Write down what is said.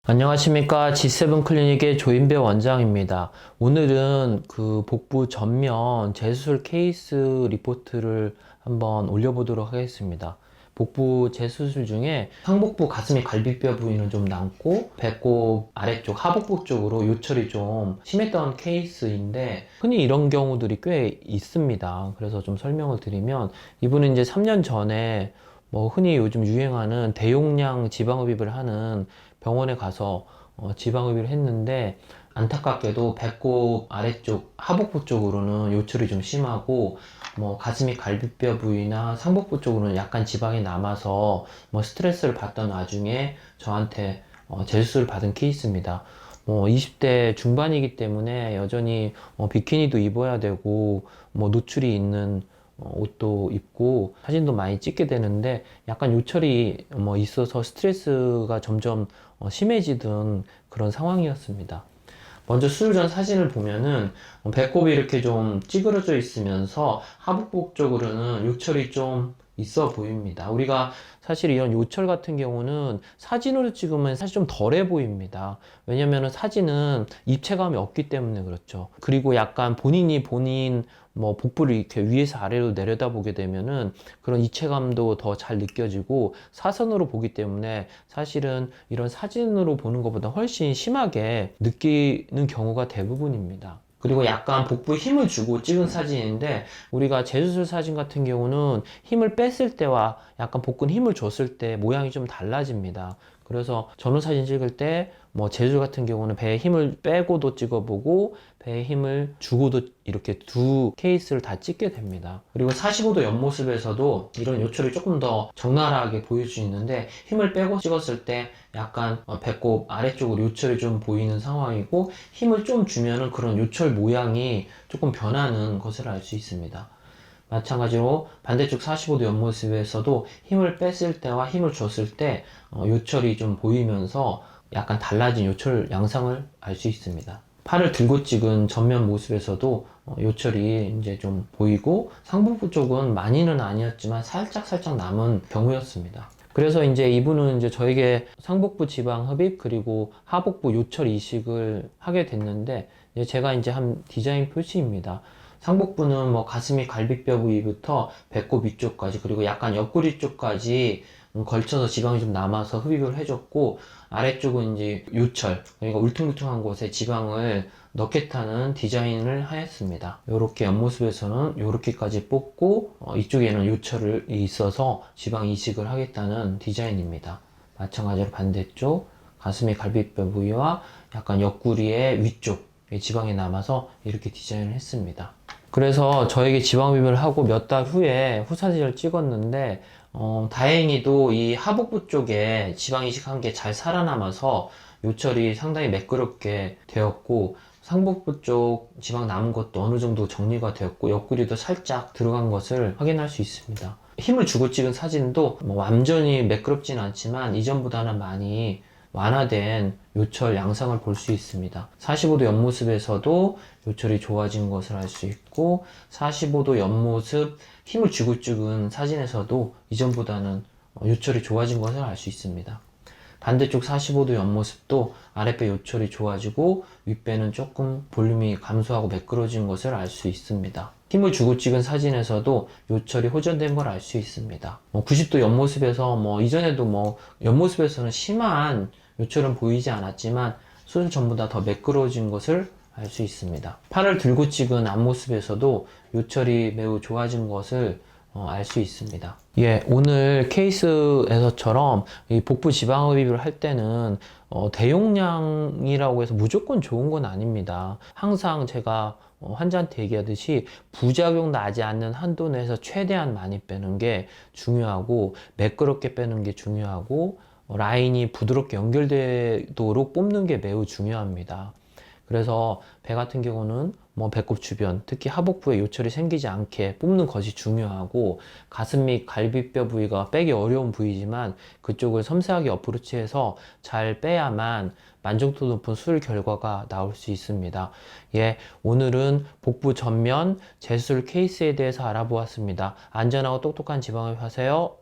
안녕하십니까. G7 클리닉의 조인배 원장입니다. 오늘은 그 복부 전면 재수술 케이스 리포트를 한번 올려보도록 하겠습니다. 복부 재수술 중에 상복부 가슴이 갈비뼈 부위는 좀 남고 배꼽 아래쪽 하복부 쪽으로 요철이 좀 심했던 케이스인데 흔히 이런 경우들이 꽤 있습니다. 그래서 좀 설명을 드리면 이분은 이제 3년 전에 흔히 요즘 유행하는 대용량 지방흡입을 하는 병원에 가서 지방흡입을 했는데 안타깝게도 배꼽 아래쪽 하복부 쪽으로는 요철이 좀 심하고 가슴이 갈비뼈 부위나 상복부 쪽으로는 약간 지방이 남아서 스트레스를 받던 와중에 저한테 재수술을 받은 케이스입니다. 20대 중반이기 때문에 여전히 비키니도 입어야 되고 노출이 있는 옷도 입고 사진도 많이 찍게 되는데 약간 요철이 있어서 스트레스가 점점 심해지던 그런 상황이었습니다. 먼저 수술 전 사진을 보면은 배꼽이 이렇게 좀 찌그러져 있으면서 하복부 쪽으로는 요철이 좀 있어 보입니다. 우리가 사실 이런 요철 같은 경우는 사진으로 찍으면 사실 좀 덜해 보입니다. 왜냐면은 사진은 입체감이 없기 때문에 그렇죠. 그리고 약간 본인 복부를 이렇게 위에서 아래로 내려다보게 되면은 그런 입체감도 더 잘 느껴지고 사선으로 보기 때문에 사실은 이런 사진으로 보는 것보다 훨씬 심하게 느끼는 경우가 대부분입니다. 그리고 약간 복부에 힘을 주고 찍은 사진인데 우리가 재수술 사진 같은 경우는 힘을 뺐을 때와 약간 복부에 힘을 줬을 때 모양이 좀 달라집니다. 그래서 전후 사진 찍을 때 재수술 같은 경우는 배에 힘을 빼고도 찍어보고 배에 힘을 주고도 이렇게 두 케이스를 다 찍게 됩니다. 그리고 45도 옆모습에서도 이런 요철이 조금 더 적나라하게 보일 수 있는데 힘을 빼고 찍었을 때 약간 배꼽 아래쪽으로 요철이 좀 보이는 상황이고 힘을 좀 주면은 그런 요철 모양이 조금 변하는 것을 알 수 있습니다. 마찬가지로 반대쪽 45도 옆모습에서도 힘을 뺐을 때와 힘을 줬을 때 요철이 좀 보이면서 약간 달라진 요철 양상을 알 수 있습니다. 팔을 들고 찍은 전면 모습에서도 요철이 이제 좀 보이고 상복부 쪽은 많이는 아니었지만 살짝 남은 경우였습니다. 그래서 이제 이분은 이제 저에게 상복부 지방 흡입 그리고 하복부 요철 이식을 하게 됐는데 제가 이제 한 디자인 표시입니다. 상복부는 가슴이 갈비뼈 부위부터 배꼽 위쪽까지 그리고 약간 옆구리 쪽까지 걸쳐서 지방이 좀 남아서 흡입을 해줬고 아래쪽은 이제 요철 그러니까 울퉁불퉁한 곳에 지방을 넣겠다는 디자인을 하였습니다. 이렇게 옆모습에서는 이렇게까지 뽑고 이쪽에는 요철이 있어서 지방 이식을 하겠다는 디자인입니다. 마찬가지로 반대쪽 가슴의 갈비뼈 부위와 약간 옆구리의 위쪽 지방이 남아서 이렇게 디자인을 했습니다. 그래서 저에게 지방흡입을 하고 몇 달 후에 후사진을 찍었는데 다행히도 이 하복부 쪽에 지방 이식한 게 잘 살아남아서 요철이 상당히 매끄럽게 되었고 상복부 쪽 지방 남은 것도 어느 정도 정리가 되었고 옆구리도 살짝 들어간 것을 확인할 수 있습니다. 힘을 주고 찍은 사진도 완전히 매끄럽진 않지만 이전보다는 많이 완화된 요철 양상을 볼 수 있습니다. 45도 옆모습에서도 요철이 좋아진 것을 알 수 있고 45도 옆모습 힘을 주고 찍은 사진에서도 이전보다는 요철이 좋아진 것을 알 수 있습니다. 반대쪽 45도 옆모습도 아랫배 요철이 좋아지고 윗배는 조금 볼륨이 감소하고 매끄러진 것을 알 수 있습니다. 힘을 주고 찍은 사진에서도 요철이 호전된 걸 알 수 있습니다. 90도 옆모습에서 이전에도 옆모습에서는 심한 요철은 보이지 않았지만 수술 전보다 더 매끄러워진 것을 알 수 있습니다. 팔을 들고 찍은 앞모습에서도 요철이 매우 좋아진 것을 알 수 있습니다. 오늘 케이스에서처럼 이 복부 지방흡입을 할 때는 대용량이라고 해서 무조건 좋은 건 아닙니다. 항상 제가 환자한테 얘기하듯이 부작용 나지 않는 한도 내에서 최대한 많이 빼는 게 중요하고 매끄럽게 빼는 게 중요하고 라인이 부드럽게 연결되도록 뽑는 게 매우 중요합니다. 그래서 배 같은 경우는 배꼽 주변, 특히 하복부에 요철이 생기지 않게 뽑는 것이 중요하고 가슴 및 갈비뼈 부위가 빼기 어려운 부위지만 그쪽을 섬세하게 어프로치해서 잘 빼야만 만족도 높은 수술 결과가 나올 수 있습니다. 오늘은 복부 전면 재수술 케이스에 대해서 알아보았습니다. 안전하고 똑똑한 지방흡입 하세요.